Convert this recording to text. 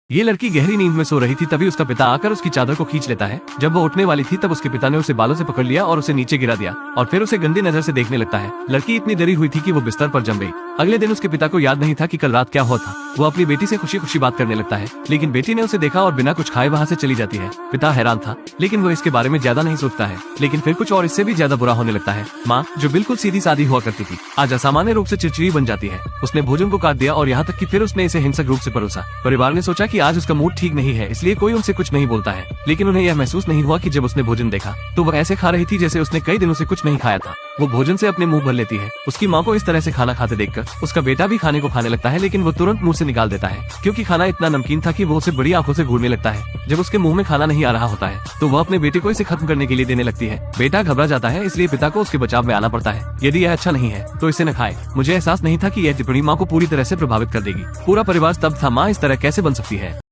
ये लड़की गहरी नींद में सो रही थी, तभी उसका पिता आकर उसकी चादर को खींच लेता है। जब वो उठने वाली थी तब उसके पिता ने उसे बालों से पकड़ लिया और उसे नीचे गिरा दिया और फिर उसे गंदी नजर से देखने लगता है। लड़की इतनी डरी हुई थी कि वो बिस्तर पर जम गई। अगले दिन उसके पिता को याद नहीं था कि कल रात क्या हुआ था। वो अपनी बेटी से खुशी खुशी बात करने लगता है, लेकिन बेटी ने उसे देखा और बिना कुछ खाए वहाँ से चली जाती है। पिता हैरान था, लेकिन वो इसके बारे में ज्यादा नहीं सोचता है। लेकिन फिर कुछ और इससे भी ज्यादा बुरा होने लगता है। माँ, जो बिल्कुल सीधी सादी हुआ करती थी, आज असामान्य रूप से चिड़चिड़ी बन जाती है। उसने भोजन को काट दिया और यहाँ तक कि फिर उसने इसे हिंसक रूप से परोसा। परिवार ने सोचा कि आज उसका मूड ठीक नहीं है, इसलिए कोई उनसे कुछ नहीं बोलता है। लेकिन उन्हें यह महसूस नहीं हुआ कि जब उसने भोजन देखा तो वह ऐसे खा रही थी जैसे उसने कई दिनों से कुछ नहीं खाया था। वो भोजन से अपने मुंह भर लेती है। उसकी माँ को इस तरह से खाना खाते देखकर उसका बेटा भी खाने को खाने लगता है, लेकिन वो तुरंत मुंह से निकाल देता है क्योंकि खाना इतना नमकीन था कि वो उसे बड़ी आंखों से घूरने लगता है। जब उसके मुंह में खाना नहीं आ रहा होता है तो वह अपने बेटे को इसे खत्म करने के लिए देने लगती है। बेटा घबरा जाता है, इसलिए पिता को उसके बचाव में आना पड़ता है। यदि यह अच्छा नहीं है तो इसे न खाए। मुझे एहसास नहीं था कि यह टिप्पणी माँ को पूरी तरह से प्रभावित कर देगी। पूरा परिवार स्तब्ध था। माँ इस तरह कैसे बन सकती है।